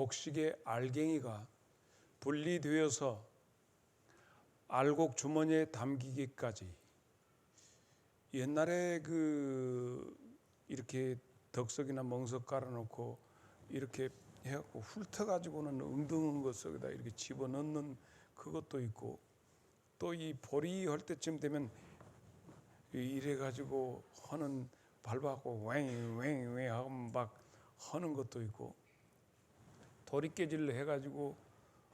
곡식의 알갱이가 분리되어서 알곡 주머니에 담기기까지 옛날에 이렇게 덕석이나 멍석 깔아놓고 이렇게 해갖고 훑어가지고는 엉덩한 것 속에다 이렇게 집어넣는 그것도 있고, 또 이 보리 할 때쯤 되면 이래가지고 하는 밟아갖고 왱왱왱 하고 막 하는 것도 있고, 도리깨질을 해가지고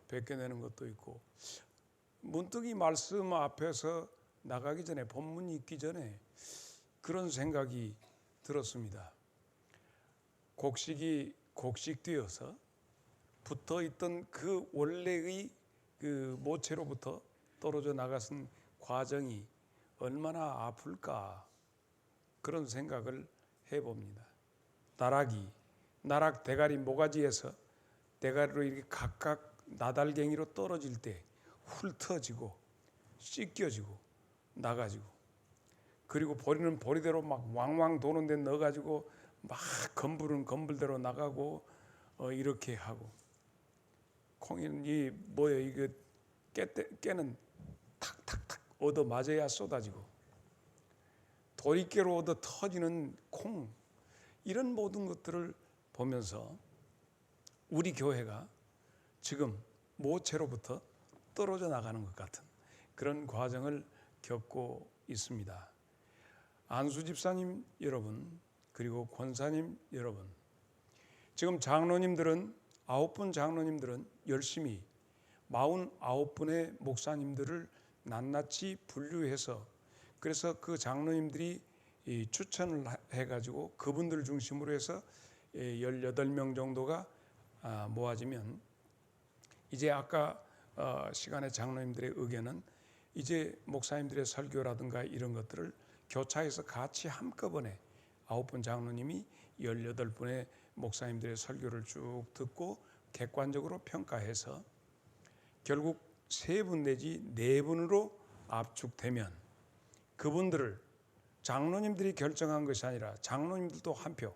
벗겨내는 것도 있고. 문득 이 말씀 앞에서 나가기 전에, 본문이 있기 전에 그런 생각이 들었습니다. 곡식이 곡식되어서 붙어있던 그 원래의 그 모체로부터 떨어져 나가신 과정이 얼마나 아플까, 그런 생각을 해봅니다. 나락 대가리 모가지에서 대가리로 이렇게 각각 나달갱이로 떨어질 때 훑어지고 씻겨지고 나가지고, 그리고 보리는 보리대로 막 왕왕 도는 데 넣어가지고 막 건불은 건불대로 나가고 이렇게 하고, 콩이는 이게 깨는 탁탁탁 얻어 맞아야 쏟아지고, 도리깨로 얻어 터지는 콩, 이런 모든 것들을 보면서 우리 교회가 지금 모체로부터 떨어져 나가는 것 같은 그런 과정을 겪고 있습니다. 안수 집사님 여러분, 그리고 권사님 여러분, 지금 장로님들은 9분 장로님들은 열심히 49분의 목사님들을 낱낱이 분류해서, 그래서 그 장로님들이 추천을 해가지고 그분들 중심으로 해서 18명 정도가 모아지면, 이제 아까 시간에 장로님들의 의견은 이제 목사님들의 설교라든가 이런 것들을 교차해서 같이 한꺼번에 9분 장로님이 18분의 목사님들의 설교를 쭉 듣고 객관적으로 평가해서 결국 3분 내지 4분으로 압축되면, 그분들을 장로님들이 결정한 것이 아니라 장로님들도 한 표,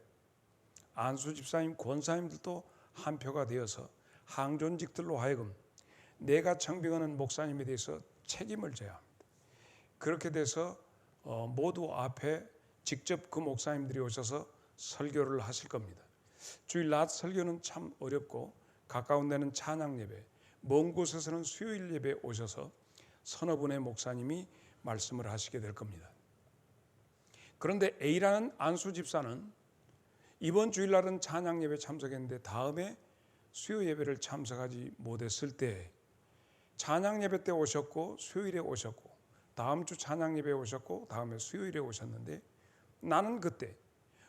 안수 집사님, 권사님들도 한 표가 되어서 항존직들로 하여금 내가 청빙하는 목사님에 대해서 책임을 져야 합니다. 그렇게 돼서 모두 앞에 직접 그 목사님들이 오셔서 설교를 하실 겁니다. 주일 낮 설교는 참 어렵고, 가까운 데는 찬양 예배, 먼 곳에서는 수요일 예배 오셔서 서너 분의 목사님이 말씀을 하시게 될 겁니다. 그런데 A라는 안수 집사는 이번 주일날은 찬양 예배 참석했는데 다음에 수요 예배를 참석하지 못했을 때, 찬양 예배 때 오셨고 수요일에 오셨고 다음 주 찬양 예배에 오셨고 다음에 수요일에 오셨는데, 나는 그때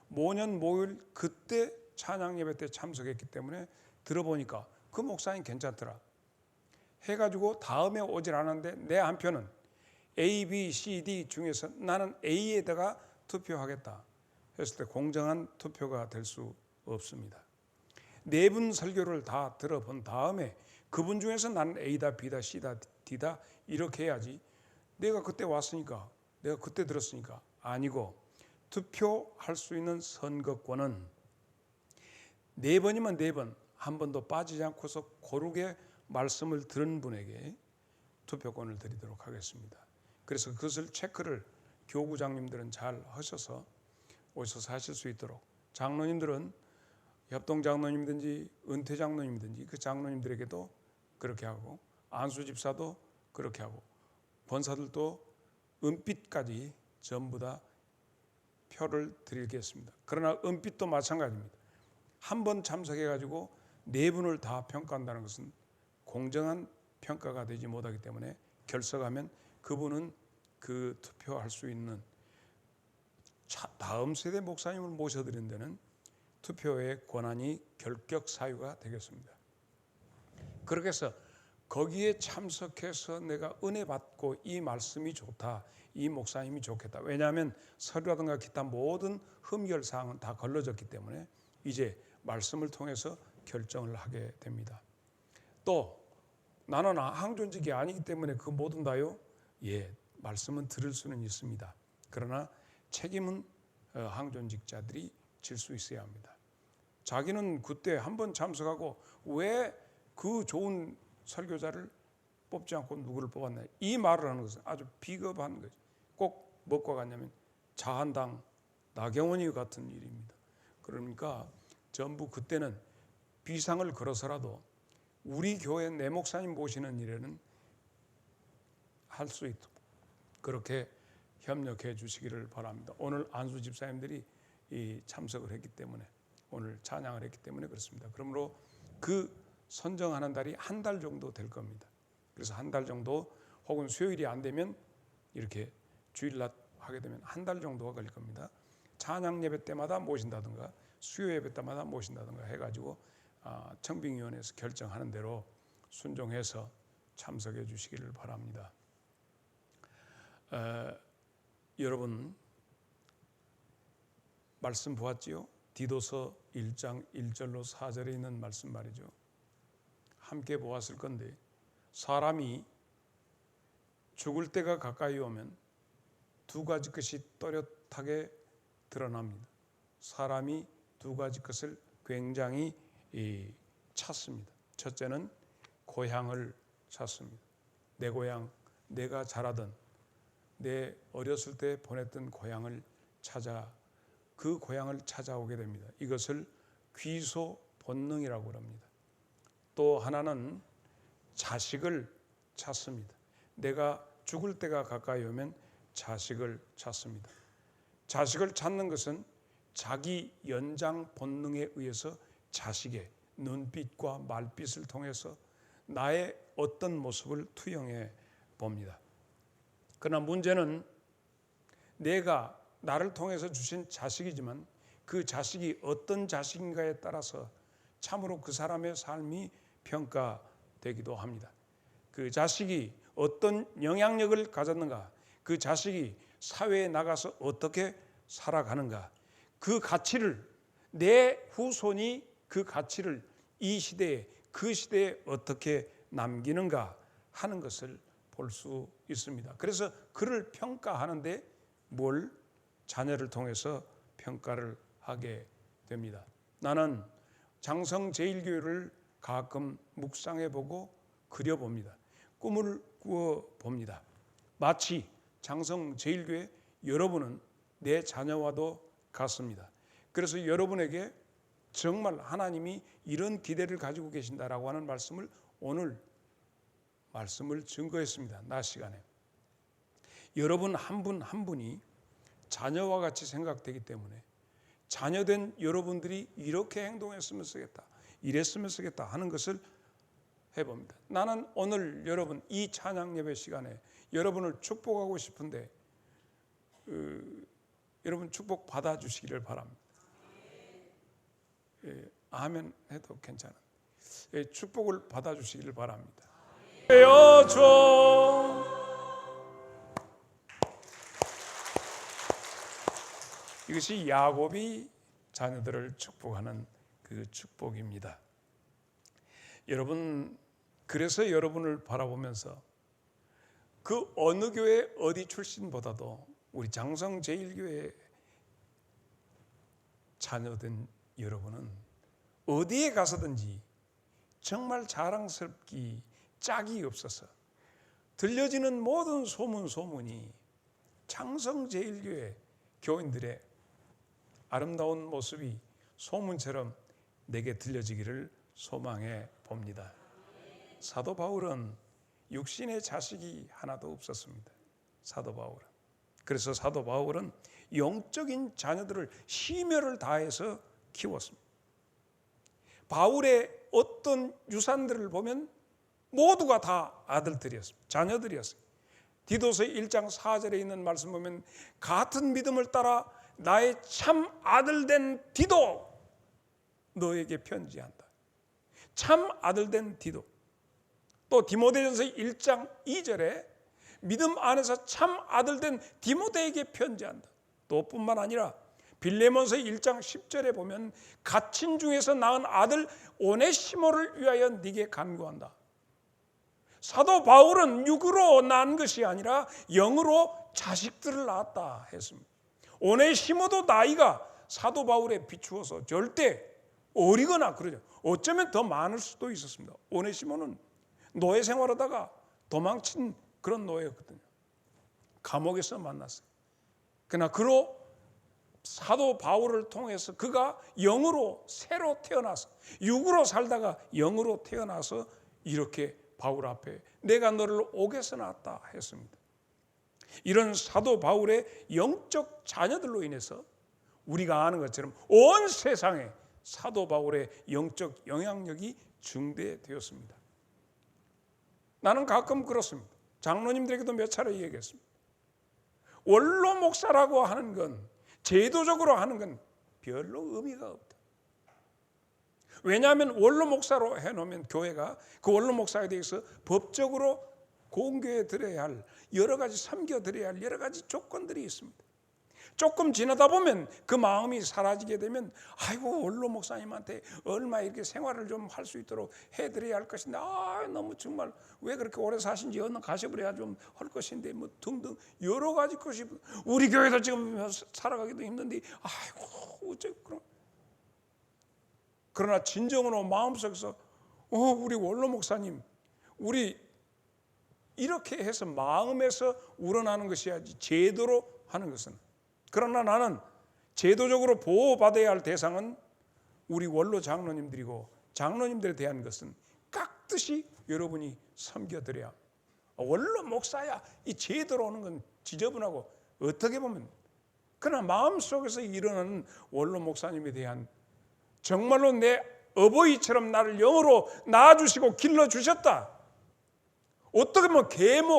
모년 모일 그때 찬양 예배 때 참석했기 때문에 들어보니까 그 목사님 괜찮더라 해가지고 다음에 오질 않았는데, 내 한 표는 A, B, C, D 중에서 나는 A에다가 투표하겠다 했을 때 공정한 투표가 될 수 없습니다. 4분 설교를 다 들어본 다음에 그분 중에서 나는 A다, B다, C다, D다 이렇게 해야지, 내가 그때 왔으니까, 내가 그때 들었으니까 아니고, 투표할 수 있는 선거권은 4번이면 4번, 한 번도 빠지지 않고서 고르게 말씀을 들은 분에게 투표권을 드리도록 하겠습니다. 그래서 그것을 체크를 교구장님들은 잘 하셔서 오셔서 하실 수 있도록, 장로님들은 협동장로님이든지 은퇴장로님이든지 그 장로님들에게도 그렇게 하고, 안수집사도 그렇게 하고, 권사들도 은빛까지 전부 다 표를 드리겠습니다. 그러나 은빛도 마찬가지입니다. 한 번 참석해가지고 4분을 다 평가한다는 것은 공정한 평가가 되지 못하기 때문에 결석하면 그분은 그 투표할 수 있는 다음 세대 목사님을 모셔드리는 데는 투표의 권한이 결격 사유가 되겠습니다. 그렇게 해서 거기에 참석해서 내가 은혜 받고 이 말씀이 좋다, 이 목사님이 좋겠다. 왜냐하면 서류라든가 기타 모든 흠결 사항은 다 걸러졌기 때문에 이제 말씀을 통해서 결정을 하게 됩니다. 또 나는 항존직이 아니기 때문에 그 모든 다요? 예, 말씀은 들을 수는 있습니다. 그러나 책임은 항존직자들이 질 수 있어야 합니다. 자기는 그때 한번 참석하고 왜 그 좋은 설교자를 뽑지 않고 누구를 뽑았나, 이 말을 하는 것은 아주 비겁한 거죠. 꼭 뭐과 같냐면 자한당 나경원이 같은 일입니다. 그러니까 전부 그때는 비상을 걸어서라도 우리 교회 내 목사님 모시는 일에는 할 수 있도록 그렇게 협력해 주시기를 바랍니다. 오늘 안수 집사님들이 참석을 했기 때문에, 오늘 찬양을 했기 때문에 그렇습니다. 그러므로 그 선정하는 달이 한 달 정도 될 겁니다. 그래서 한 달 정도, 혹은 수요일이 안 되면 이렇게 주일날 하게 되면 한 달 정도가 걸릴 겁니다. 찬양 예배 때마다 모신다든가 수요 예배 때마다 모신다든가 해가지고 청빙위원회에서 결정하는 대로 순종해서 참석해 주시기를 바랍니다. 여러분 말씀 보았지요? 디도서 1장 1절로 4절에 있는 말씀 말이죠. 함께 보았을 건데, 사람이 죽을 때가 가까이 오면 두 가지 것이 또렷하게 드러납니다. 사람이 두 가지 것을 굉장히 찾습니다. 첫째는 고향을 찾습니다. 내 고향, 내가 자라던, 내 어렸을 때 보냈던 고향을 그 고향을 찾아오게 됩니다. 이것을 귀소 본능이라고 합니다. 또 하나는 자식을 찾습니다. 내가 죽을 때가 가까이 오면 자식을 찾습니다. 자식을 찾는 것은 자기 연장 본능에 의해서 자식의 눈빛과 말빛을 통해서 나의 어떤 모습을 투영해 봅니다. 그러나 문제는 내가 나를 통해서 주신 자식이지만 그 자식이 어떤 자식인가에 따라서 참으로 그 사람의 삶이 평가되기도 합니다. 그 자식이 어떤 영향력을 가졌는가, 그 자식이 사회에 나가서 어떻게 살아가는가, 그 가치를, 내 후손이 그 가치를 이 시대에, 그 시대에 어떻게 남기는가 하는 것을 볼 수 있습니다. 그래서 그를 평가하는데 뭘 자녀를 통해서 평가를 하게 됩니다. 나는 장성제일교회를 가끔 묵상해보고 그려봅니다. 꿈을 꾸어봅니다. 마치 장성제일교회 여러분은 내 자녀와도 같습니다. 그래서 여러분에게 정말 하나님이 이런 기대를 가지고 계신다라고 하는 말씀을 오늘 말씀을 증거했습니다. 낮 시간에. 여러분 한 분 한 분이 자녀와 같이 생각되기 때문에 자녀된 여러분들이 이렇게 행동했으면 쓰겠다, 이랬으면 쓰겠다 하는 것을 해봅니다. 나는 오늘 여러분 이 찬양 예배 시간에 여러분을 축복하고 싶은데 여러분 축복 받아주시기를 바랍니다. 아멘 해도 괜찮아요. 축복을 받아주시기를 바랍니다. 되어줘. 이것이 야곱이 자녀들을 축복하는 그 축복입니다. 여러분, 그래서 여러분을 바라보면서 그 어느 교회 어디 출신보다도 우리 장성제일교회 자녀된 여러분은 어디에 가서든지 정말 자랑스럽기 짝이 없어서 들려지는 모든 소문이 장성제일교회 교인들의 아름다운 모습이 소문처럼 내게 들려지기를 소망해 봅니다. 사도 바울은 육신의 자식이 하나도 없었습니다. 사도 바울은. 그래서 사도 바울은 영적인 자녀들을 심혈을 다해서 키웠습니다. 바울의 어떤 유산들을 보면 모두가 다 아들들이었습니다. 자녀들이었습니다. 디도서 1장 4절에 있는 말씀 보면 같은 믿음을 따라 나의 참 아들된 디도 너에게 편지한다. 참 아들된 디도. 또 디모데전서 1장 2절에 믿음 안에서 참 아들된 디모데에게 편지한다. 또 뿐만 아니라 빌레몬서 1장 10절에 보면 갇힌 중에서 낳은 아들 오네시모를 위하여 네게 간구한다. 사도 바울은 육으로 낳은 것이 아니라 영으로 자식들을 낳았다 했습니다. 오네시모도 나이가 사도 바울에 비추어서 절대 어리거나 그러죠. 어쩌면 더 많을 수도 있었습니다. 오네시모는 노예 생활하다가 도망친 그런 노예였거든요. 감옥에서 만났어요. 그러나 그로 사도 바울을 통해서 그가 영으로 새로 태어나서 육으로 살다가 영으로 태어나서 이렇게 바울 앞에 내가 너를 옥에서 낳았다 했습니다. 이런 사도 바울의 영적 자녀들로 인해서 우리가 아는 것처럼 온 세상에 사도 바울의 영적 영향력이 증대되었습니다. 나는 가끔 그렇습니다. 장로님들에게도 몇 차례 얘기했습니다. 원로 목사라고 하는 건, 제도적으로 하는 건 별로 의미가 없다. 왜냐하면 원로 목사로 해놓으면 교회가 그 원로 목사에 대해서 법적으로 공개해 드려야 할, 여러 가지 섬겨 드려야 할 여러 가지 조건들이 있습니다. 조금 지나다 보면 그 마음이 사라지게 되면 아이고 원로 목사님한테 얼마 이렇게 생활을 좀 할 수 있도록 해드려야 할 것인데 너무 정말 왜 그렇게 오래 사신지 얼른 가셔버려야 좀 할 것인데 뭐 등등 여러 가지 것이 우리 교회도 지금 살아가기도 힘든데 아이고 어째 그런. 그러나 진정으로 마음속에서 우리 원로 목사님 우리 이렇게 해서 마음에서 우러나는 것이야지 제도로 하는 것은. 그러나 나는 제도적으로 보호받아야 할 대상은 우리 원로 장로님들이고 장로님들에 대한 것은 깍듯이 여러분이 섬겨드려야. 원로 목사야 이 제도로 오는 건 지저분하고 어떻게 보면 그러나 마음속에서 일어나는 원로 목사님에 대한 정말로 내 어버이처럼 나를 영으로 낳아주시고 길러주셨다. 어떻게 보면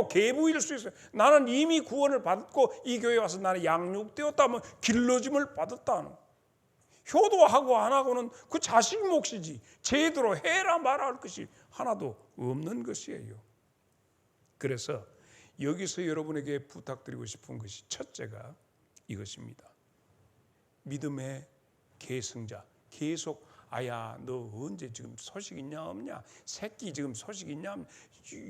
계부일 수 있어요. 나는 이미 구원을 받고 이 교회에 와서 나는 양육되었다 하면 길러짐을 받았다. 효도하고 안 하고는 그 자식 몫이지 제대로 해라 말아 할 것이 하나도 없는 것이에요. 그래서 여기서 여러분에게 부탁드리고 싶은 것이 첫째가 이것입니다. 믿음의 계승자. 계속 아야 너 언제 지금 소식 있냐 없냐, 새끼 지금 소식 있냐,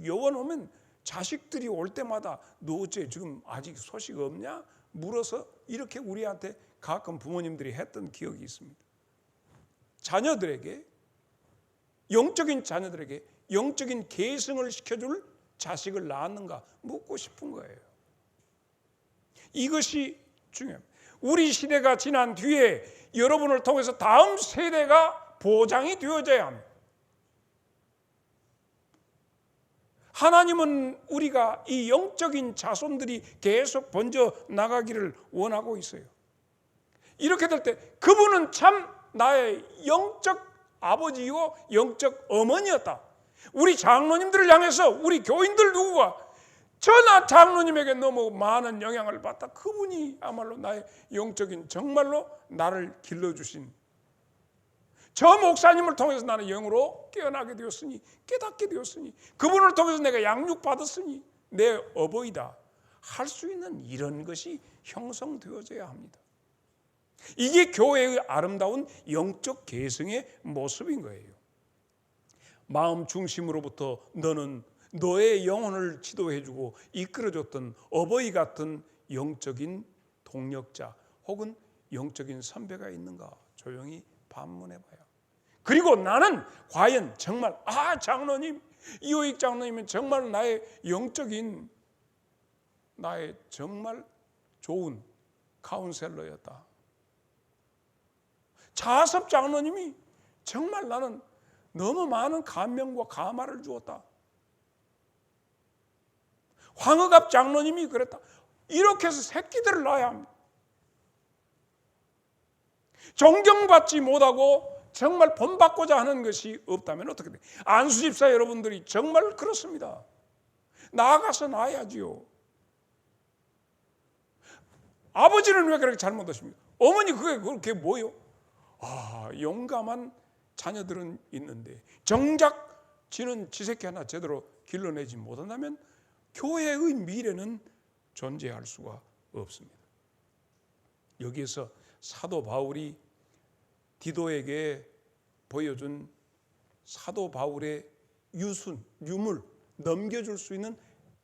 요원 오면 자식들이 올 때마다 너 어째 지금 아직 소식 없냐 물어서 이렇게 우리한테 가끔 부모님들이 했던 기억이 있습니다. 자녀들에게 영적인 자녀들에게 영적인 계승을 시켜줄 자식을 낳았는가 묻고 싶은 거예요. 이것이 중요합니다. 우리 시대가 지난 뒤에 여러분을 통해서 다음 세대가 보장이 되어져야 합니다. 하나님은 우리가 이 영적인 자손들이 계속 번져 나가기를 원하고 있어요. 이렇게 될 때 그분은 참 나의 영적 아버지이고 영적 어머니였다. 우리 장로님들을 향해서 우리 교인들 누구가 저나 장로님에게 너무 많은 영향을 받다. 그분이야말로 나의 영적인 정말로 나를 길러주신 저 목사님을 통해서 나는 영으로 깨어나게 되었으니 깨닫게 되었으니 그분을 통해서 내가 양육받았으니 내 어버이다 할 수 있는 이런 것이 형성되어져야 합니다. 이게 교회의 아름다운 영적 계승의 모습인 거예요. 마음 중심으로부터 너는 너의 영혼을 지도해주고 이끌어줬던 어버이 같은 영적인 동력자 혹은 영적인 선배가 있는가 조용히 반문해봐요. 그리고 나는 과연 정말 장로님 이호익 장로님은 정말 나의 영적인 나의 정말 좋은 카운셀러였다. 자섭 장로님이 정말 나는 너무 많은 감명과 감화를 주었다. 황흑갑 장로님이 그랬다. 이렇게 해서 새끼들을 낳아야 합니다. 존경받지 못하고 정말 본받고자 하는 것이 없다면 어떻게 돼요? 안수집사 여러분들이 정말 그렇습니다. 나아가서 낳아야지요. 아버지는 왜 그렇게 잘못하십니까? 어머니 그게 뭐예요? 용감한 자녀들은 있는데 정작 지는 지새끼 하나 제대로 길러내지 못한다면 교회의 미래는 존재할 수가 없습니다. 여기에서 사도 바울이 디도에게 보여준 사도 바울의 유물, 넘겨줄 수 있는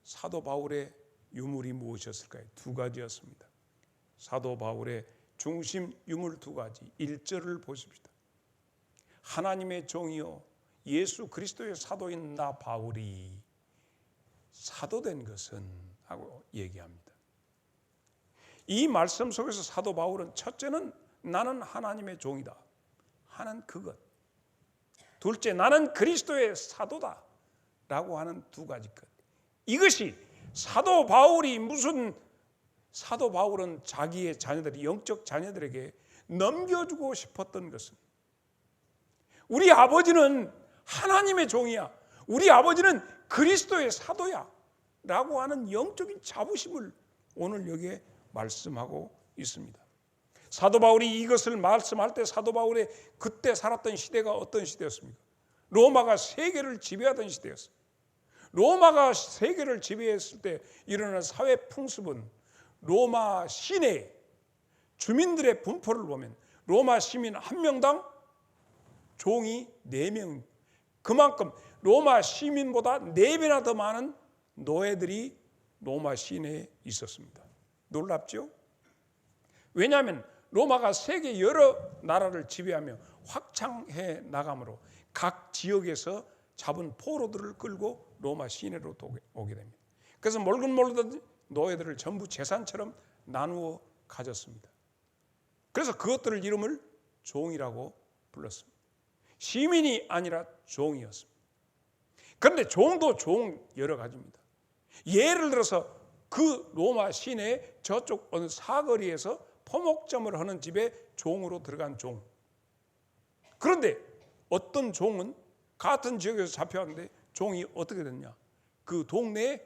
사도 바울의 유물이 무엇이었을까요? 두 가지였습니다. 사도 바울의 중심 유물 두 가지. 1절을 보십시다. 하나님의 종이요 예수 그리스도의 사도인 나 바울이 사도된 것은 하고 얘기합니다. 이 말씀 속에서 사도 바울은 첫째는 나는 하나님의 종이다 하는 그것, 둘째 나는 그리스도의 사도다 라고 하는 두 가지 것. 이것이 사도 바울은 자기의 자녀들이 영적 자녀들에게 넘겨주고 싶었던 것은, 우리 아버지는 하나님의 종이야, 우리 아버지는 그리스도의 사도야 라고 하는 영적인 자부심을 오늘 여기에 말씀하고 있습니다. 사도 바울이 이것을 말씀할 때 사도 바울의 그때 살았던 시대가 어떤 시대였습니까? 로마가 세계를 지배하던 시대였어요. 로마가 세계를 지배했을 때 일어나는 사회 풍습은 로마 시내 주민들의 분포를 보면 로마 시민 한 명당 종이 4명, 그만큼 로마 시민보다 4배나 더 많은 노예들이 로마 시내에 있었습니다. 놀랍죠? 왜냐하면 로마가 세계 여러 나라를 지배하며 확장해 나가므로 각 지역에서 잡은 포로들을 끌고 로마 시내로 오게 됩니다. 그래서 몰든 노예들을 전부 재산처럼 나누어 가졌습니다. 그래서 그것들을 이름을 종이라고 불렀습니다. 시민이 아니라 종이었습니다. 그런데 종도 종 여러 가지입니다. 예를 들어서 그 로마 시내 저쪽 어느 사거리에서 포목점을 하는 집에 종으로 들어간 종. 그런데 어떤 종은 같은 지역에서 잡혀왔는데 종이 어떻게 됐냐? 그 동네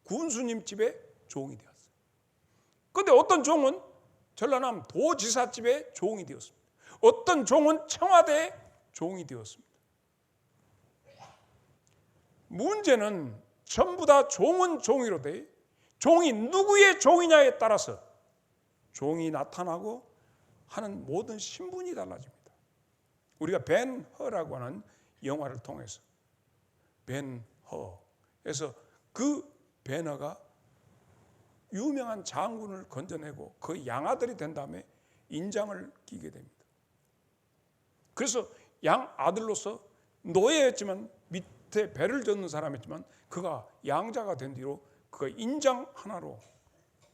군수님 집에 종이 되었어요. 그런데 어떤 종은 전라남 도지사 집에 종이 되었습니다. 어떤 종은 청와대에 종이 되었습니다. 문제는 전부 다 종은 종이로 돼 종이 누구의 종이냐에 따라서 종이 나타나고 하는 모든 신분이 달라집니다. 우리가 벤 허라고 하는 영화를 통해서 벤 허에서 그 벤 허가 유명한 장군을 건져내고 그 양아들이 된 다음에 인장을 끼게 됩니다. 그래서 양아들로서 노예였지만 밑에 배를 젓는 사람이었지만 그가 양자가 된 뒤로 그가 인장 하나로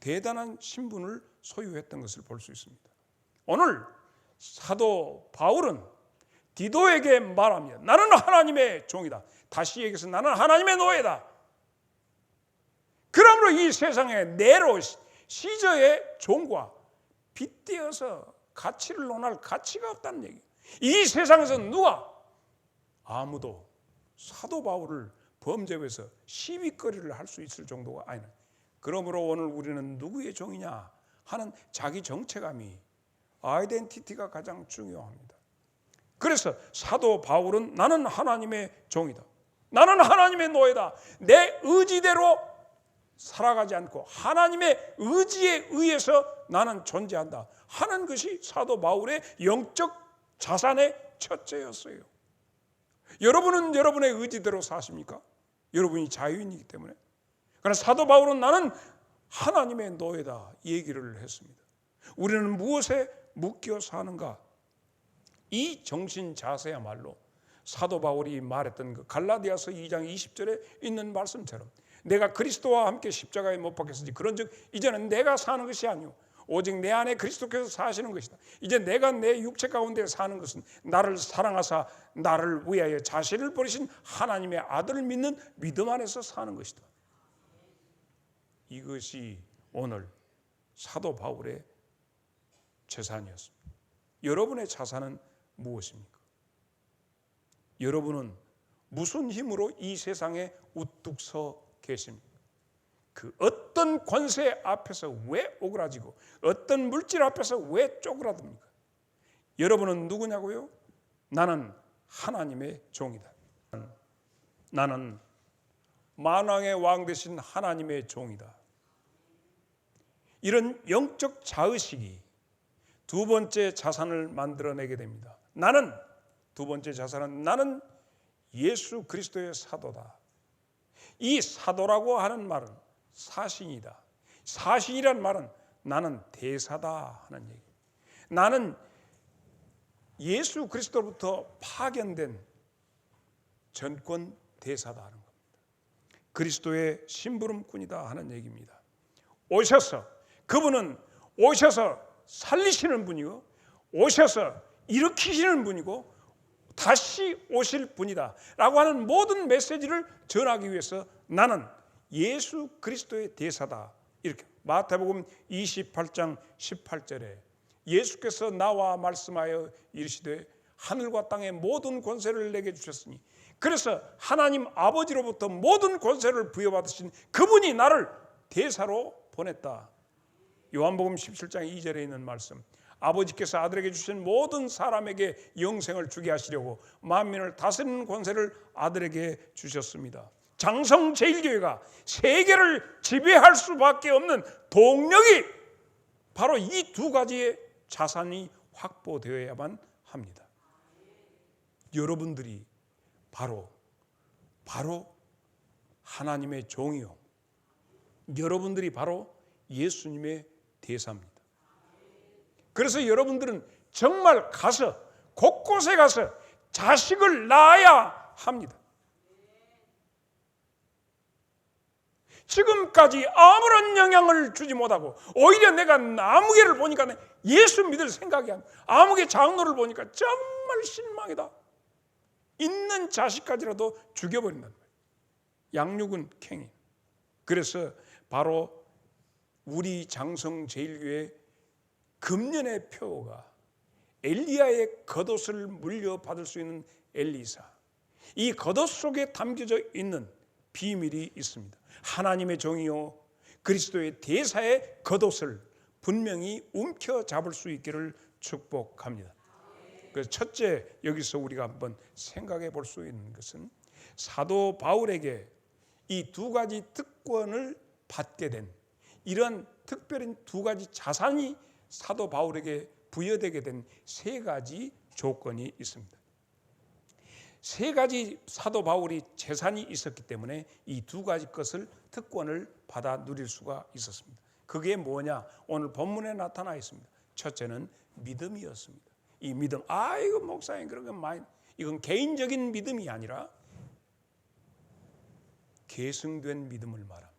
대단한 신분을 소유했던 것을 볼 수 있습니다. 오늘 사도 바울은 디도에게 말하며 나는 하나님의 종이다. 다시 얘기해서 나는 하나님의 노예다. 그러므로 이 세상에 네로 시저의 종과 빗대어서 가치를 논할 가치가 없다는 얘기예요. 이 세상에서 누가 아무도 사도 바울을 범죄에서 시비거리를 할 수 있을 정도가 아니라, 그러므로 오늘 우리는 누구의 종이냐 하는 자기 정체감이, 아이덴티티가 가장 중요합니다. 그래서 사도 바울은 나는 하나님의 종이다, 나는 하나님의 노예다, 내 의지대로 살아가지 않고 하나님의 의지에 의해서 나는 존재한다 하는 것이 사도 바울의 영적 자산의 첫째였어요. 여러분은 여러분의 의지대로 사십니까? 여러분이 자유인이기 때문에. 그러나 사도 바울은 나는 하나님의 노예다 얘기를 했습니다. 우리는 무엇에 묶여 사는가? 이 정신 자세야말로 사도 바울이 말했던 그 갈라디아서 2장 20절에 있는 말씀처럼 내가 그리스도와 함께 십자가에 못 박혔으니 그런즉 이제는 내가 사는 것이 아니오 오직 내 안에 그리스도께서 사시는 것이다. 이제 내가 내 육체 가운데 사는 것은 나를 사랑하사 나를 위하여 자신을 버리신 하나님의 아들을 믿는 믿음 안에서 사는 것이다. 이것이 오늘 사도 바울의 재산이었습니다. 여러분의 자산은 무엇입니까? 여러분은 무슨 힘으로 이 세상에 우뚝 서 계십니까? 그 어떤 권세 앞에서 왜 오그라지고 어떤 물질 앞에서 왜 쪼그라듭니까? 여러분은 누구냐고요? 나는 하나님의 종이다. 나는 만왕의 왕 되신 하나님의 종이다. 이런 영적 자의식이 두 번째 자산을 만들어내게 됩니다. 두 번째 자산은 나는 예수 그리스도의 사도다. 이 사도라고 하는 말은 사신이다. 사신이란 말은 나는 대사다 하는 얘기. 나는 예수 그리스도로부터 파견된 전권 대사다 하는 겁니다. 그리스도의 심부름꾼이다 하는 얘기입니다. 그분은 오셔서 살리시는 분이고 오셔서 일으키시는 분이고 다시 오실 분이다 라고 하는 모든 메시지를 전하기 위해서 나는 예수 그리스도의 대사다. 이렇게 마태복음 28장 18절에 예수께서 나와 말씀하여 이르시되 하늘과 땅의 모든 권세를 내게 주셨으니, 그래서 하나님 아버지로부터 모든 권세를 부여받으신 그분이 나를 대사로 보냈다. 요한복음 17장 2절에 있는 말씀, 아버지께서 아들에게 주신 모든 사람에게 영생을 주게 하시려고 만민을 다스리는 권세를 아들에게 주셨습니다. 장성 제일교회가 세계를 지배할 수밖에 없는 동력이 바로 이 두 가지의 자산이 확보되어야만 합니다. 여러분들이 바로 하나님의 종이요, 여러분들이 바로 예수님의 대사입니다. 그래서 여러분들은 정말 가서 곳곳에 가서 자식을 낳아야 합니다. 지금까지 아무런 영향을 주지 못하고 오히려 내가 아무개를 보니까 예수 믿을 생각이 안 나. 아무개 장로를 보니까 정말 실망이다. 있는 자식까지라도 죽여버린단 말이에요. 양육은 캥이. 그래서 바로 우리 장성제일교회 금년의 표어가 엘리야의 겉옷을 물려받을 수 있는 엘리사. 이 겉옷 속에 담겨져 있는 비밀이 있습니다. 하나님의 종이요 그리스도의 대사의 겉옷을 분명히 움켜잡을 수 있기를 축복합니다. 그래서 첫째, 여기서 우리가 한번 생각해 볼 수 있는 것은 사도 바울에게 이 두 가지 특권을 받게 된 이런 특별한 두 가지 자산이 사도 바울에게 부여되게 된 세 가지 조건이 있습니다. 세 가지 사도 바울이 재산이 있었기 때문에 이 두 가지 것을 특권을 받아 누릴 수가 있었습니다. 그게 뭐냐? 오늘 본문에 나타나 있습니다. 첫째는 믿음이었습니다. 이 믿음, 이거 목사님 그런 건 많이, 이건 개인적인 믿음이 아니라 계승된 믿음을 말합니다.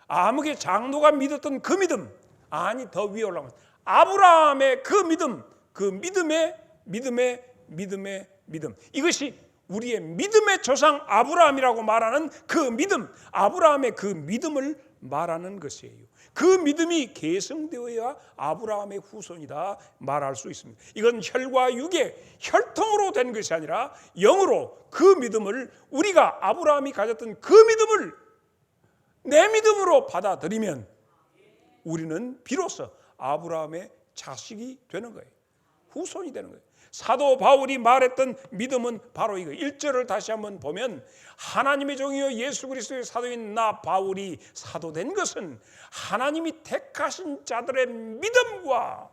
아무개 장로가 믿었던 그 믿음, 아니 더 위에 올라가면 아브라함의 그 믿음, 그 믿음의 믿음. 이것이 우리의 믿음의 조상 아브라함이라고 말하는 그 믿음, 아브라함의 그 믿음을 말하는 것이에요. 그 믿음이 계승되어야 아브라함의 후손이다 말할 수 있습니다. 이건 혈과 육의 혈통으로 된 것이 아니라 영으로 그 믿음을, 우리가 아브라함이 가졌던 그 믿음을 내 믿음으로 받아들이면 우리는 비로소 아브라함의 자식이 되는 거예요. 후손이 되는 거예요. 사도 바울이 말했던 믿음은 바로 이거. 1절을 다시 한번 보면 하나님의 종이요 예수 그리스도의 사도인 나 바울이 사도된 것은 하나님이 택하신 자들의 믿음과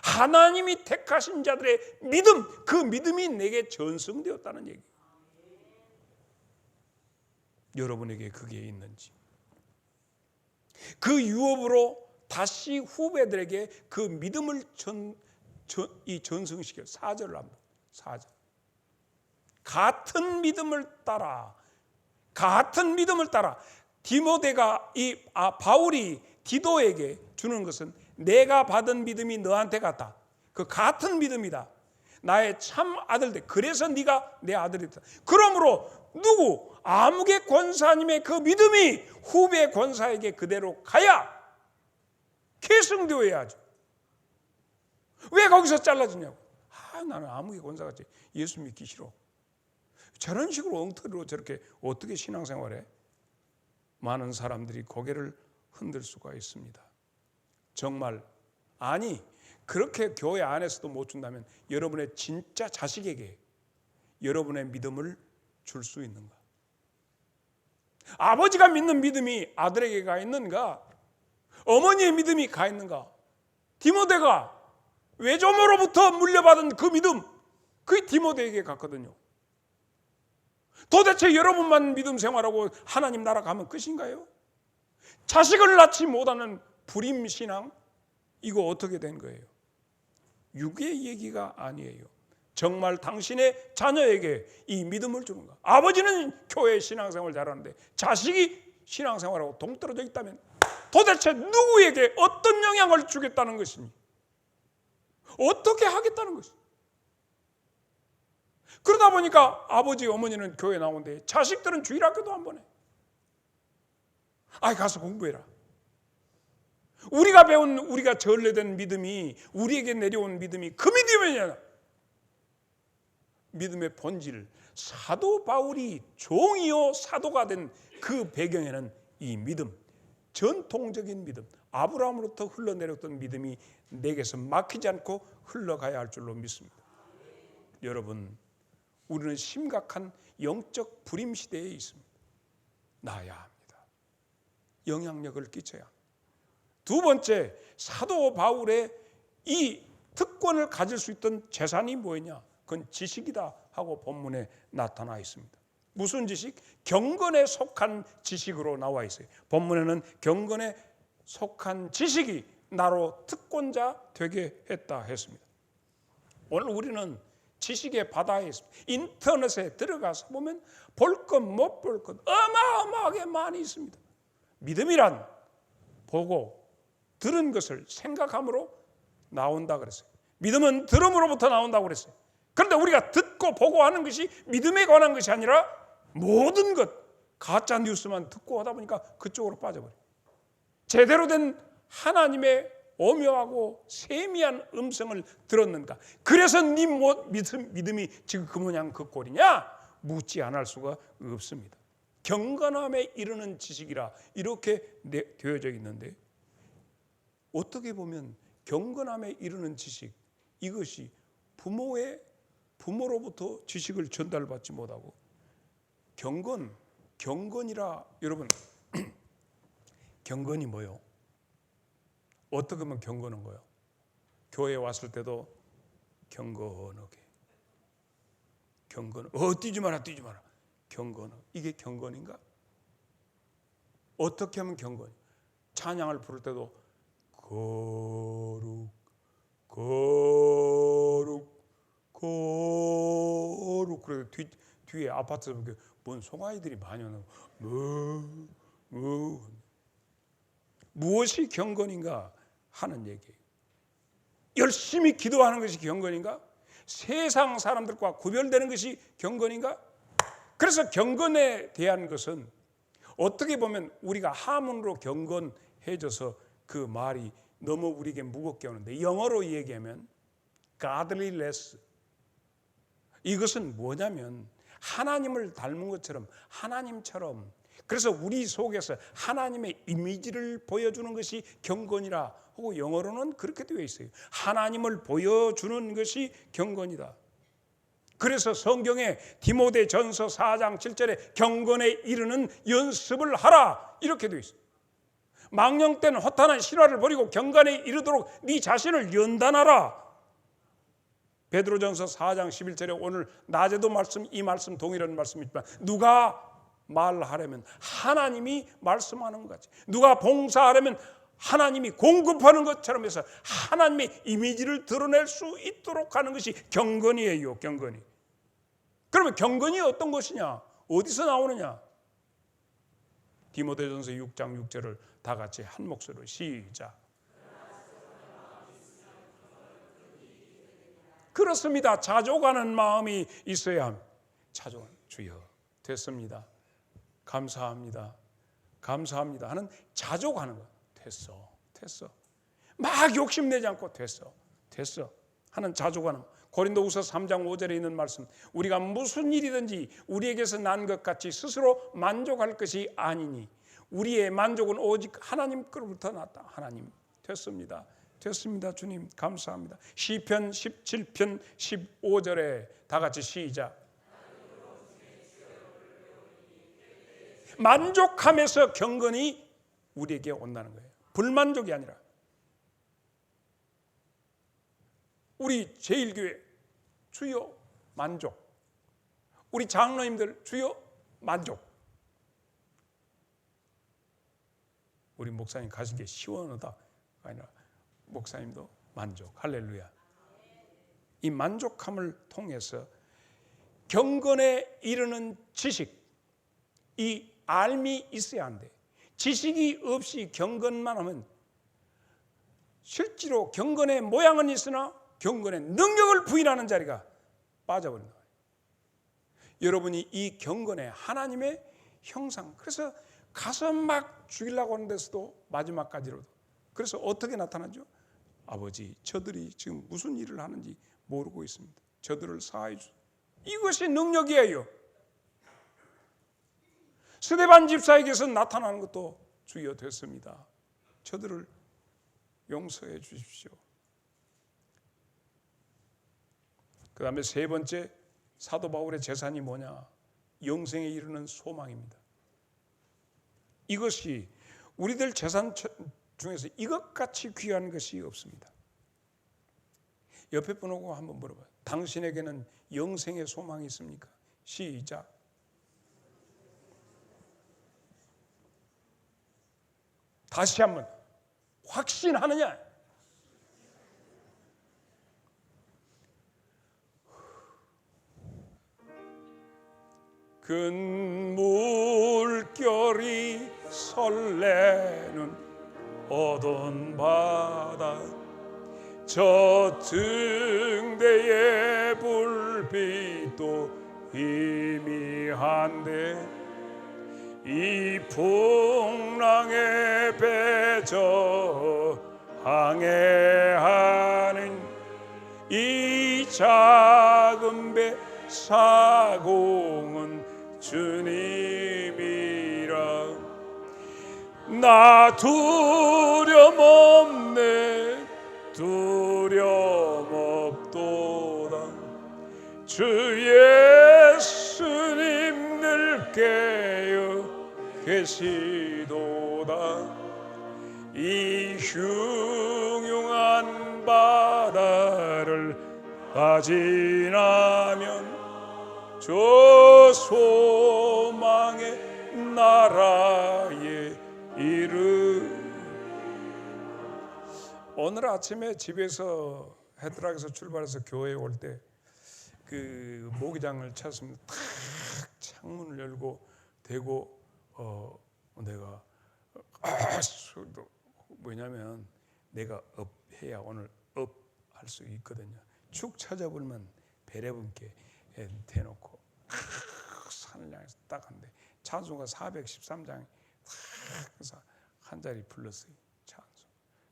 하나님이 택하신 자들의 믿음, 그 믿음이 내게 전승되었다는 얘기예요. 여러분에게 그게 있는지, 그 유업으로 다시 후배들에게 그 믿음을 전승시켜. 4절을 한번, 4절. 같은 믿음을 따라 디모데가 바울이 디도에게 주는 것은 내가 받은 믿음이 너한테 같다. 그 같은 믿음이다. 나의 참 아들들. 그래서 네가 내 아들이다. 그러므로 누구? 아무개 권사님의 그 믿음이 후배 권사에게 그대로 가야 계승되어야죠. 왜 거기서 잘라주냐고. 나는 아무개 권사같이 예수 믿기 싫어. 저런 식으로 엉터리로 저렇게 어떻게 신앙생활해? 많은 사람들이 고개를 흔들 수가 있습니다. 정말, 아니 그렇게 교회 안에서도 못 준다면 여러분의 진짜 자식에게 여러분의 믿음을 줄 수 있는가? 아버지가 믿는 믿음이 아들에게 가 있는가? 어머니의 믿음이 가 있는가? 디모데가 외조모로부터 물려받은 그 믿음, 그게 디모데에게 갔거든요. 도대체 여러분만 믿음 생활하고 하나님 나라 가면 끝인가요? 자식을 낳지 못하는 불임신앙, 이거 어떻게 된 거예요? 육의 얘기가 아니에요. 정말 당신의 자녀에게 이 믿음을 주는 거. 아버지는 교회 신앙생활 잘하는데 자식이 신앙생활하고 동떨어져 있다면 도대체 누구에게 어떤 영향을 주겠다는 것이니? 어떻게 하겠다는 것이니? 그러다 보니까 아버지 어머니는 교회 나오는데 자식들은 주일학교도 안 보내. 아이 가서 공부해라. 우리가 배운, 우리가 전래된 믿음이, 우리에게 내려온 믿음이 그 믿음이냐? 믿음의 본질, 사도 바울이 종이요 사도가 된 그 배경에는 이 믿음, 전통적인 믿음, 아브라함으로부터 흘러내렸던 믿음이 내게서 막히지 않고 흘러가야 할 줄로 믿습니다. 여러분, 우리는 심각한 영적 불임 시대에 있습니다. 나야 합니다. 영향력을 끼쳐야 합니다. 두 번째, 사도 바울의 이 특권을 가질 수 있던 재산이 뭐였냐? 그건 지식이다 하고 본문에 나타나 있습니다. 무슨 지식? 경건에 속한 지식으로 나와 있어요. 본문에는 경건에 속한 지식이 나로 특권자 되게 했다 했습니다. 오늘 우리는 지식의 바다에 있습니다. 인터넷에 들어가서 보면 볼 것 못 볼 것 어마어마하게 많이 있습니다. 믿음이란 보고 들은 것을 생각함으로 나온다 그랬어요. 믿음은 들음으로부터 나온다고 그랬어요. 그런데 우리가 듣고 보고 하는 것이 믿음에 관한 것이 아니라 모든 것, 가짜 뉴스만 듣고 하다 보니까 그쪽으로 빠져버려요. 제대로 된 하나님의 오묘하고 세미한 음성을 들었는가? 그래서 네 믿음이 지금 그 모양 그 꼴이냐? 묻지 않을 수가 없습니다. 경건함에 이르는 지식이라 이렇게 되어져 있는데, 어떻게 보면 경건함에 이르는 지식, 이것이 부모로부터 지식을 전달받지 못하고 경건이라, 여러분 경건이 뭐요? 어떻게 하면 경건한 거예요? 교회에 왔을 때도 경건하게, 뛰지 마라 경건하게. 이게 경건인가? 어떻게 하면 경건이? 찬양을 부를 때도 거룩 그래도 뒤에 아파트 뭔 송아이들이 많이 오는 무엇이 경건인가 하는 얘기예요. 열심히 기도하는 것이 경건인가? 세상 사람들과 구별되는 것이 경건인가? 그래서 경건에 대한 것은 어떻게 보면 우리가 한문으로 경건해져서 그 말이 너무 우리에게 무겁게 오는데, 영어로 얘기하면 godliness, 이것은 뭐냐면 하나님을 닮은 것처럼, 하나님처럼, 그래서 우리 속에서 하나님의 이미지를 보여주는 것이 경건이라 하고, 영어로는 그렇게 되어 있어요. 하나님을 보여주는 것이 경건이다. 그래서 성경에 디모데전서 4장 7절에 경건에 이르는 연습을 하라 이렇게 되어 있어요. 망령 때는 허탄한 실화를 버리고 경건에 이르도록 네 자신을 연단하라. 베드로전서 4장 11절에 오늘 낮에도 이 말씀 동일한 말씀이지만, 누가 말하려면 하나님이 말씀하는 것 같이, 누가 봉사하려면 하나님이 공급하는 것처럼 해서 하나님의 이미지를 드러낼 수 있도록 하는 것이 경건이에요. 경건이. 그러면 경건이 어떤 것이냐? 어디서 나오느냐? 디모데전서 6장 6절을 다 같이 한 목소리로 시작. 그렇습니다. 자족하는 마음이 있어야 합니다. 자족하는, 주여 됐습니다, 감사합니다 하는 자족하는 것. 됐어 막 욕심내지 않고 됐어 하는 자족하는 것. 고린도후서 3장 5절에 있는 말씀, 우리가 무슨 일이든지 우리에게서 난 것 같이 스스로 만족할 것이 아니니 우리의 만족은 오직 하나님 거로부터 났다. 하나님 됐습니다 주님 감사합니다. 시편 17편 15절에 다 같이 시작. 만족하면서 경건이 우리에게 온다는 거예요. 불만족이 아니라. 우리 제1교회 주여 만족, 우리 장로님들 주여 만족, 우리 목사님 가신 게 시원하다 아니라 목사님도 만족. 할렐루야. 이 만족함을 통해서 경건에 이르는 지식, 이 알미 있어야 한대. 지식이 없이 경건만 하면 실제로 경건의 모양은 있으나 경건의 능력을 부인하는 자리가 빠져버린다. 여러분이 이 경건의 하나님의 형상, 그래서 가서 막 죽이려고 하는 데서도 마지막까지로도, 그래서 어떻게 나타나죠? 아버지, 저들이 지금 무슨 일을 하는지 모르고 있습니다. 저들을 사하여 주소서. 이것이 능력이에요. 스데반 집사에게서 나타나는 것도 주여 됐습니다. 저들을 용서해 주십시오. 그 다음에 세 번째, 사도 바울의 재산이 뭐냐? 영생에 이르는 소망입니다. 이것이 우리들 재산 중에서 이것같이 귀한 것이 없습니다. 옆에 분하고 한번 물어봐요. 당신에게는 영생의 소망이 있습니까? 시작. 다시 한번 확신하느냐? 큰 물결이 설레는 어두운 바다, 저 등대의 불빛도 희미한데 이 풍랑에 배저 항해하는 이 작은 배 사공은 주님이라. 나 두려움 없네, 두려움 없도다. 주 예수님 늘 깨어 계시도다. 이 흉흉한 바다를 다 지나면 저 소망의 나라에 오늘 아침에 집에서 헤드락에서 출발해서 교회에 올 때 그 모기장을 찾았습니다. 탁 창문을 열고 대고 내가 뭐냐면 내가 업 해야 오늘 업 할 수 있거든요. 축 찾아보면 베레분께 대놓고 산을 향해서 딱 한데 찬송가 413장이 딱 해서 한 자리 불렀어요. 찬송.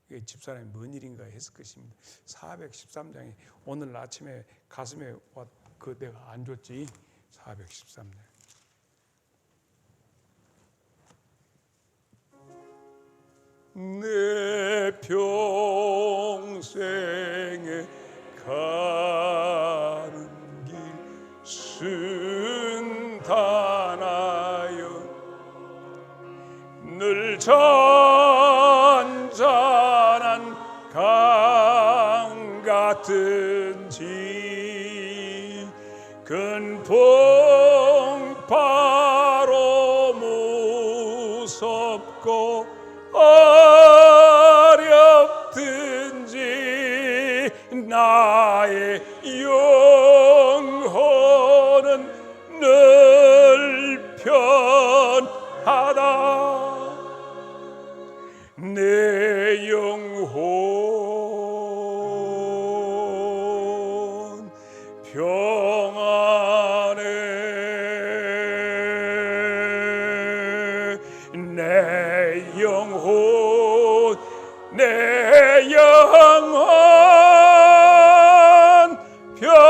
이게 집사람이 뭔 일인가 했을 것입니다. 413장이 오늘 아침에 가슴에 그 내가 안 줬지. 413장. 내 평생에 가는 길 순탄하여 늘 잔잔한 강 같은지 큰 풍파로 무섭고 어렵든지 나의 영혼은 늘 편하다. 내 영혼 평안해. 내 영혼, 내 영혼 평안해.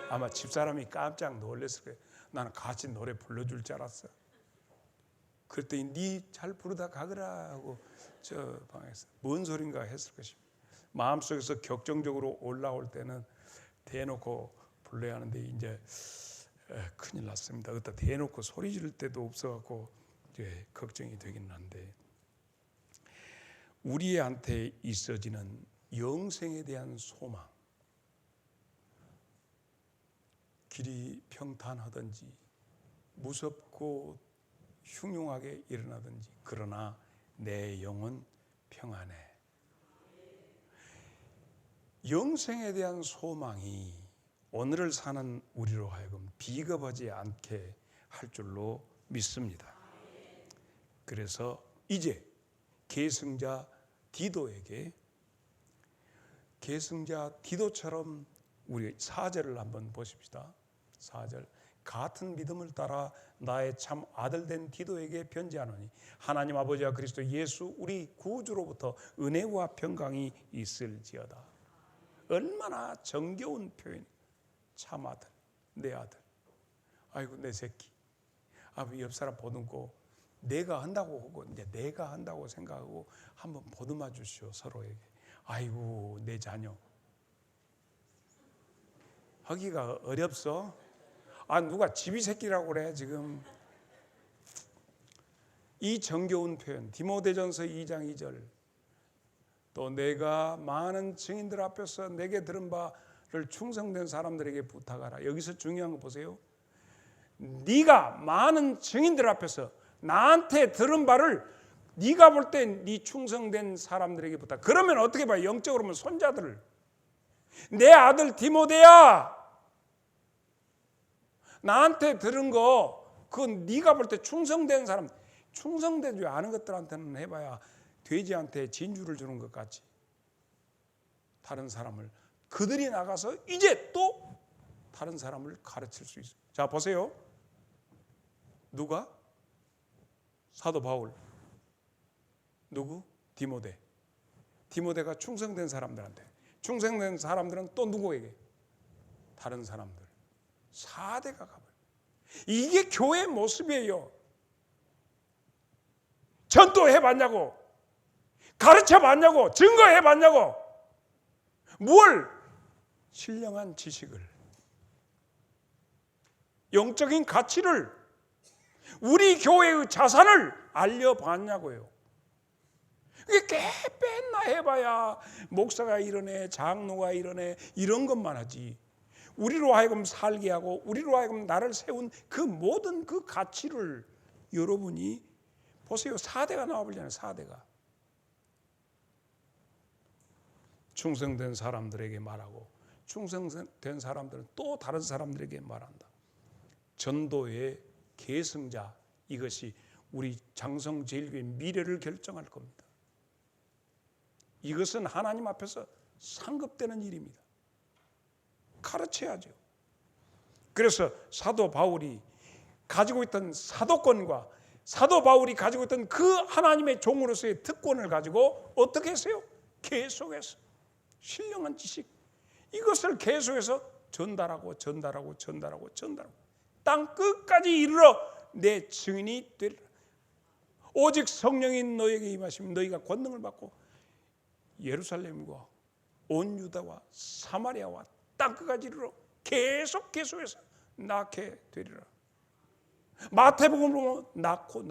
아마 집사람이 깜짝 놀랐을 거예요. 나는 같이 노래 불러줄 줄 알았어. 그랬더니 니 잘 부르다 가거라 하고 저 방에서 뭔 소린가 했을 것입니다. 마음속에서 격정적으로 올라올 때는 대놓고 불러야 하는데 이제 큰일 났습니다. 그때 대놓고 소리 지를 때도 없어갖고 이제 걱정이 되긴 한데, 우리한테 있어지는 영생에 대한 소망, 길이 평탄하든지 무섭고 흉흉하게 일어나든지 그러나 내 영은 평안해. 영생에 대한 소망이 오늘을 사는 우리로 하여금 비겁하지 않게 할 줄로 믿습니다. 그래서 이제 계승자 디도에게 계승자 디도처럼 우리 4절을 한번 보십시다. 4절 같은 믿음을 따라 나의 참 아들 된 디도에게 편지하노니 하나님 아버지와 그리스도 예수 우리 구주로부터 은혜와 평강이 있을지어다. 얼마나 정겨운 표현. 참 아들, 내 아들. 아이고 내 새끼. 옆 사람 보듬고 내가 한다고 하고 이제 내가 한다고 생각하고 한번 보듬어 주시오 서로에게. 아이고 내 자녀. 하기가 어렵소? 누가 집이 새끼라고 그래 지금. 이 정겨운 표현 디모데전서 2장 2절 또 내가 많은 증인들 앞에서 내게 들은 바를 충성된 사람들에게 부탁하라. 여기서 중요한 거 보세요. 네가 많은 증인들 앞에서 나한테 들은 바를 네가 볼 때 네 충성된 사람들에게 부탁. 그러면 어떻게 봐요? 영적으로 보면 손자들을. 내 아들 디모데야, 나한테 들은 거 그건 네가 볼 때 충성된 사람, 충성되지 않은 것들한테는 해봐야 돼지한테 진주를 주는 것 같지. 다른 사람을 그들이 나가서 이제 또 다른 사람을 가르칠 수 있어요. 자 보세요. 누가? 사도 바울. 누구? 디모데. 디모데가 충성된 사람들한테. 충성된 사람들은 또 누구에게? 다른 사람들. 4대가 가버려요. 이게 교회의 모습이에요. 전도해봤냐고, 가르쳐봤냐고, 증거해봤냐고. 뭘? 신령한 지식을, 영적인 가치를, 우리 교회의 자산을 알려봤냐고요. 그게 맨날 해봐야 목사가 이러네, 장로가 이러네, 이런 것만 하지. 우리로 하여금 살게 하고 우리로 하여금 나를 세운 그 모든 그 가치를 여러분이 보세요. 4대가 나와버리잖아요. 4대가. 충성된 사람들에게 말하고 충성된 사람들은 또 다른 사람들에게 말한다. 전도의 계승자, 이것이 우리 장성제일교회의 미래를 결정할 겁니다. 이것은 하나님 앞에서 상급되는 일입니다. 가르쳐야죠. 그래서 사도 바울이 가지고 있던 사도권과 사도 바울이 가지고 있던 그 하나님의 종으로서의 특권을 가지고 어떻게 했어요? 계속해서 신령한 지식, 이것을 계속해서 전달하고 땅 끝까지 이르러 내 증인이 되리라. 오직 성령인 너에게 임하시면 너희가 권능을 받고 예루살렘과 온 유다와 사마리아와 땅 끝까지 이르러 계속해서 낳게 되리라. 마태복음을 보면 낳고.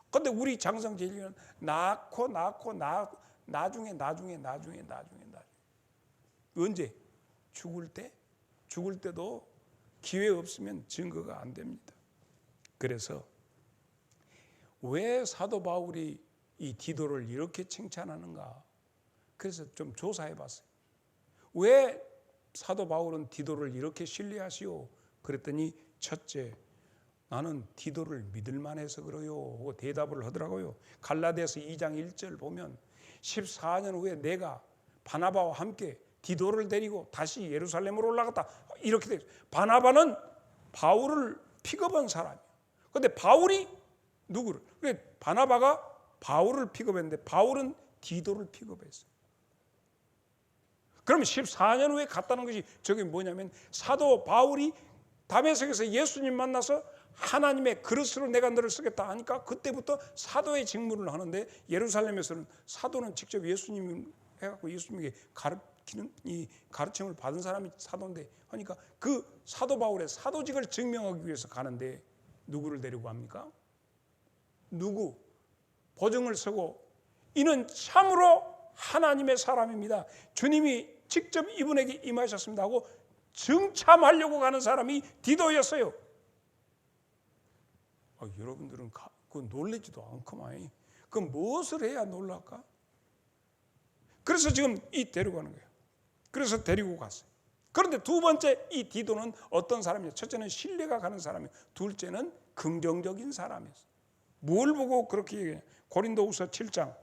근데 우리 장성제일교회는 낳고 나중에. 언제? 죽을 때? 죽을 때도 기회 없으면 증거가 안 됩니다. 그래서 왜 사도 바울이 이 디도를 이렇게 칭찬하는가? 그래서 좀 조사해 봤어요. 왜 사도 바울은 디도를 이렇게 신뢰하시오? 그랬더니 첫째, 나는 디도를 믿을만해서 그래요 하고 대답을 하더라고요. 갈라디아서 2장 1절 보면 14년 후에 내가 바나바와 함께 디도를 데리고 다시 예루살렘으로 올라갔다. 이렇게 돼요. 바나바는 바울을 픽업한 사람이에요. 그런데 바울이 누구를? 바나바가 바울을 픽업했는데 바울은 디도를 픽업했어요. 그럼 14년 후에 갔다는 것이 저게 뭐냐면 사도 바울이 다메섹에서 예수님 만나서 하나님의 그릇으로 내가 너를 쓰겠다 하니까 그때부터 사도의 직무를 하는데, 예루살렘에서는 사도는 직접 예수님이 해갖고 예수님에게 가르치는 이 가르침을 받은 사람이 사도인데 하니까 그 사도 바울의 사도직을 증명하기 위해서 가는데 누구를 데리고 갑니까? 누구? 보증을 서고 이는 참으로 하나님의 사람입니다. 주님이 직접 이분에게 임하셨습니다 하고 증참하려고 가는 사람이 디도였어요. 여러분들은 그 놀라지도 않구만. 그럼 무엇을 해야 놀랄까? 그래서 지금 데리고 가는 거예요. 그래서 데리고 갔어요. 그런데 두 번째 이 디도는 어떤 사람이냐? 첫째는 신뢰가 가는 사람이에요. 둘째는 긍정적인 사람이었어요. 뭘 보고 그렇게 얘기해요? 고린도후서 7장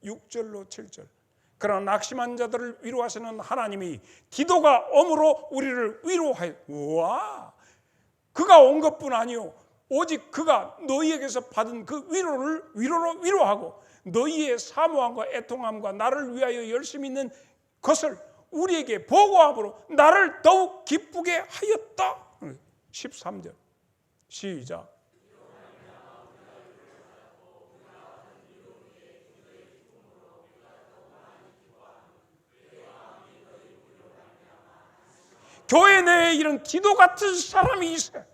6절로 7절. 그러나 낙심한 자들을 위로하시는 하나님이 디도가 엄으로 우리를 위로하여. 우와, 그가 온 것뿐 아니요 오직 그가 너희에게서 받은 그 위로를 위로하고 너희의 사모함과 애통함과 나를 위하여 열심히 있는 것을 우리에게 보고함으로 나를 더욱 기쁘게 하였다. 13절 시작. 교회 내에 이런 디도 같은 사람이 있어요.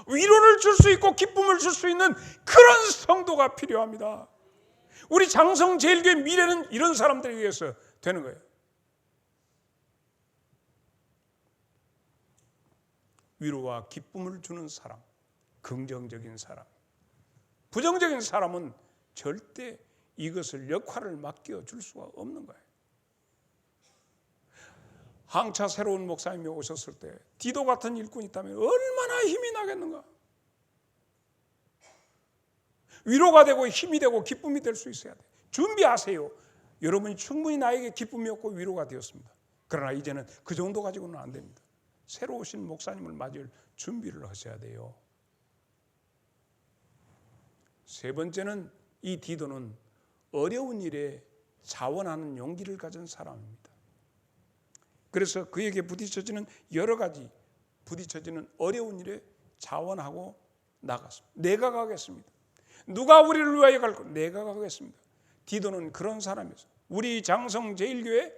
위로를 줄 수 있고 기쁨을 줄 수 있는 그런 성도가 필요합니다. 우리 장성제일교회 미래는 이런 사람들에 의해서 되는 거예요. 위로와 기쁨을 주는 사람, 긍정적인 사람. 부정적인 사람은 절대 이것을 역할을 맡겨줄 수가 없는 거예요. 항차 새로운 목사님이 오셨을 때 디도 같은 일꾼이 있다면 얼마나 힘이 나겠는가. 위로가 되고 힘이 되고 기쁨이 될 수 있어야 돼. 준비하세요. 여러분이 충분히 나에게 기쁨이었고 위로가 되었습니다. 그러나 이제는 그 정도 가지고는 안 됩니다. 새로 오신 목사님을 맞을 준비를 하셔야 돼요. 세 번째는 이 디도는 어려운 일에 자원하는 용기를 가진 사람입니다. 그래서 그에게 부딪혀지는 여러 가지 부딪혀지는 어려운 일에 자원하고 나갔습니다. 내가 가겠습니다. 누가 우리를 위하여 갈 것? 내가 가겠습니다. 디도는 그런 사람이었어요. 우리 장성제일교회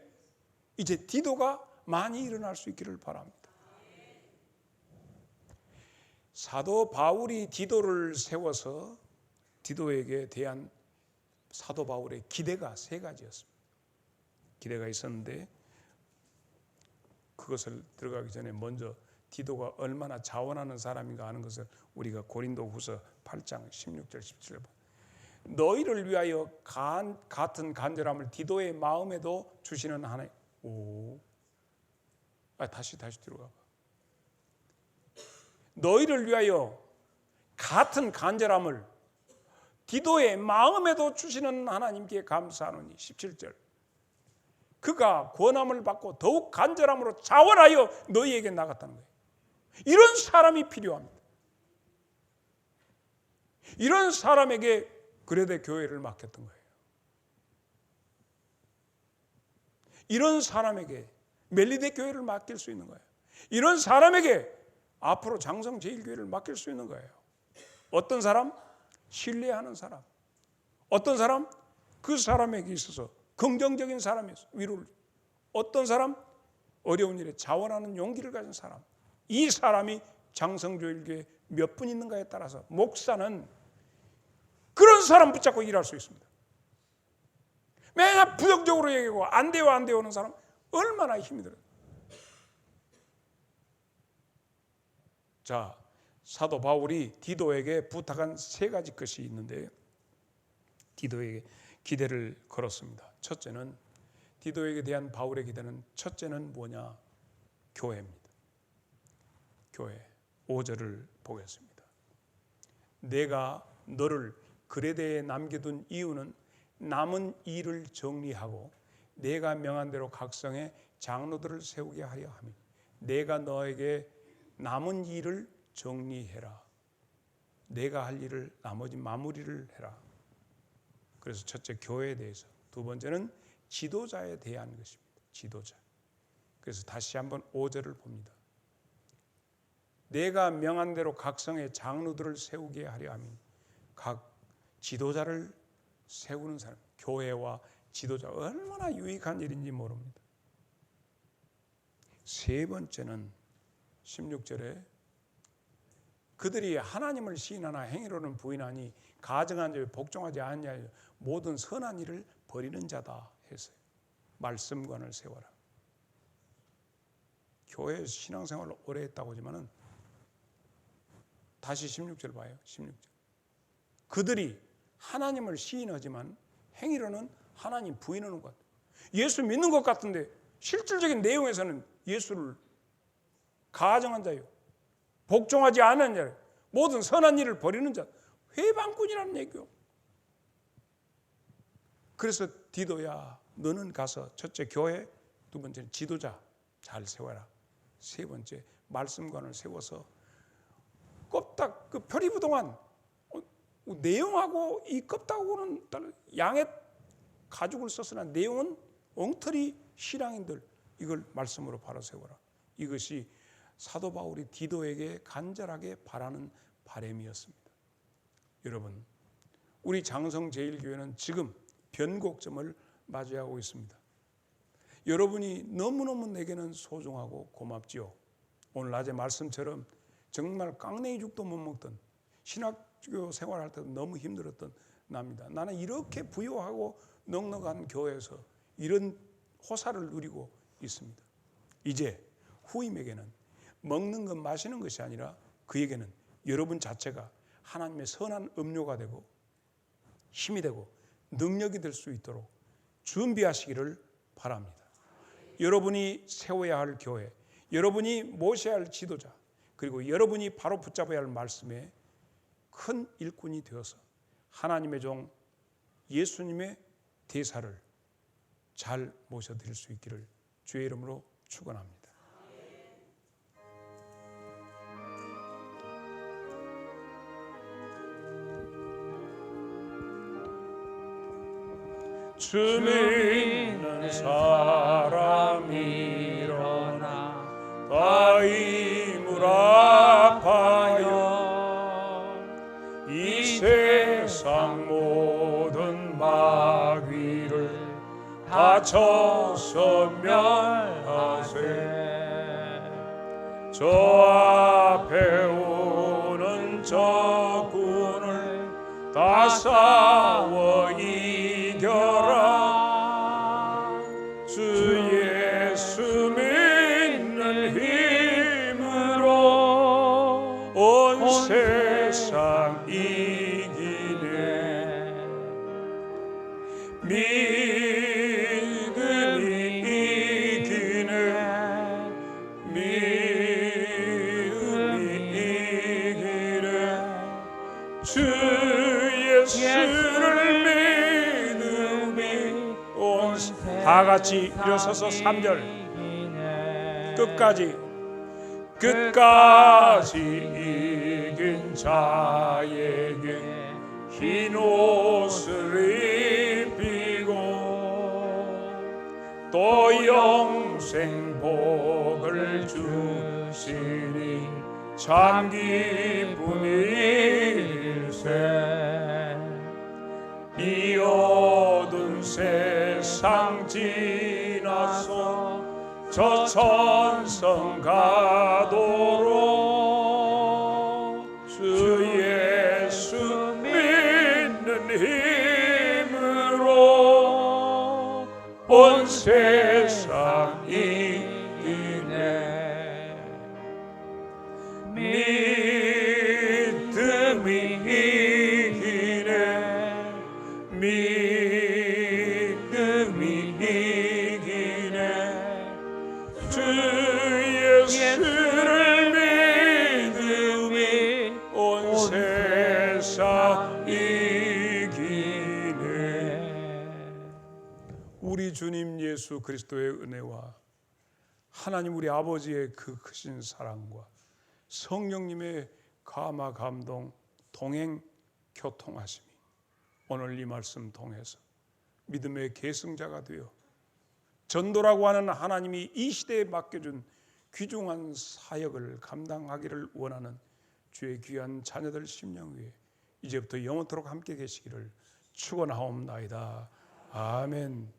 이제 디도가 많이 일어날 수 있기를 바랍니다. 사도 바울이 디도를 세워서 디도에게 대한 사도 바울의 기대가 세 가지였습니다. 기대가 있었는데 그것을 들어가기 전에 먼저 디도가 얼마나 자원하는 사람인가 하는 것을 우리가 고린도후서 8장 16절 17절 너희를 위하여 같은 간절함을 디도의 마음에도 주시는 하나님. 다시 들어가 봐. 너희를 위하여 같은 간절함을 디도의 마음에도 주시는 하나님께 감사하노니 17절 그가 권함을 받고 더욱 간절함으로 자원하여 너희에게 나갔다는 거예요. 이런 사람이 필요합니다. 이런 사람에게 그레데 교회를 맡겼던 거예요. 이런 사람에게 멜리데 교회를 맡길 수 있는 거예요. 이런 사람에게 앞으로 장성제일교회를 맡길 수 있는 거예요. 어떤 사람? 신뢰하는 사람. 어떤 사람? 그 사람에게 있어서 긍정적인 사람이었어요. 위로를. 어떤 사람? 어려운 일에 자원하는 용기를 가진 사람. 이 사람이 장성교회에 몇 분 있는가에 따라서 목사는 그런 사람 붙잡고 일할 수 있습니다. 맨날 부정적으로 얘기하고 안 돼요 하는 사람 얼마나 힘이 들어요. 자, 사도 바울이 디도에게 부탁한 세 가지 것이 있는데 디도에게 기대를 걸었습니다. 첫째는 디도에게 대한 바울의 기대는 첫째는 뭐냐? 교회입니다. 교회 5절을 보겠습니다. 내가 너를 그레데에 남겨둔 이유는 남은 일을 정리하고 내가 명한 대로 각성의 장로들을 세우게 하려 함이니 내가 너에게 남은 일을 정리해라. 내가 할 일을 나머지 마무리를 해라. 그래서 첫째 교회에 대해서, 두 번째는 지도자에 대한 것입니다. 지도자. 그래서 다시 한번 5절을 봅니다. 내가 명한 대로 각성의 장로들을 세우게 하려 함이니 각 지도자를 세우는 사람, 교회와 지도자 얼마나 유익한 일인지 모릅니다. 세 번째는 16절에 그들이 하나님을 시인하나 행위로는 부인하니 가증한 자에 복종하지 않냐 모든 선한 일을 버리는 자다 했어요. 말씀관을 세워라. 교회 신앙생활을 오래 했다고 하지만은 다시 16절 봐요. 16절. 그들이 하나님을 시인하지만 행위로는 하나님 부인하는 것. 예수 믿는 것 같은데 실질적인 내용에서는 예수를 가증한 자요, 복종하지 않은 자, 모든 선한 일을 버리는 자, 회방꾼이라는 얘기요. 그래서 디도야, 너는 가서 첫째 교회, 두 번째는 지도자 잘 세워라. 세 번째 말씀관을 세워서 껍딱 그 표리부동한 내용하고 이 껍딱하고는 양의 가죽을 썼으나 내용은 엉터리 신앙인들, 이걸 말씀으로 바로 세워라. 이것이 사도 바울이 디도에게 간절하게 바라는 바람이었습니다. 여러분, 우리 장성제일교회는 지금 변곡점을 맞이하고 있습니다. 여러분이 너무너무 내게는 소중하고 고맙지요. 오늘 낮에 말씀처럼 정말 깡냉이 죽도 못 먹던, 신학교 생활할 때도 너무 힘들었던 납니다. 나는 이렇게 부유하고 넉넉한 교회에서 이런 호사를 누리고 있습니다. 이제 후임에게는 먹는 것, 마시는 것이 아니라 그에게는 여러분 자체가 하나님의 선한 음료가 되고 힘이 되고 능력이 될 수 있도록 준비하시기를 바랍니다. 여러분이 세워야 할 교회, 여러분이 모셔야 할 지도자, 그리고 여러분이 바로 붙잡아야 할 말씀에 큰 일꾼이 되어서 하나님의 종 예수님의 대사를 잘 모셔드릴 수 있기를 주의 이름으로 축원합니다. 주 믿는 사람 일어나 다 힘을 아파요. 이 세상 모든 마귀를 다 쳐서 멸하세. 저 앞에 오는 적군을 다 싸워 이겨라. 주 예수 믿는 힘으로 온 세상 이기네. 믿음이 이기네. 믿음이 이기네. 주 예수를 다 같이 일어서서 3절 끝까지 이긴 자에게 흰 옷을 입히고 또 영생 복을 주시니 참 기쁨일세. 이 어두운 세상 지나서 저 천성 가도록 주 예수 믿는 힘으로 온 세상 이기네. 믿음이 이기네. 믿음이 이기네. 주 예수를 믿음이 온 세상 이기네. 우리 주님 예수 그리스도의 은혜와 하나님 우리 아버지의 그 크신 사랑과 성령님의 감화 감동 동행 교통하심이 오늘 이 말씀 통해서 믿음의 계승자가 되어 전도라고 하는 하나님이 이 시대에 맡겨준 귀중한 사역을 감당하기를 원하는 주의 귀한 자녀들 심령 위에 이제부터 영원토록 함께 계시기를 축원하옵나이다. 아멘.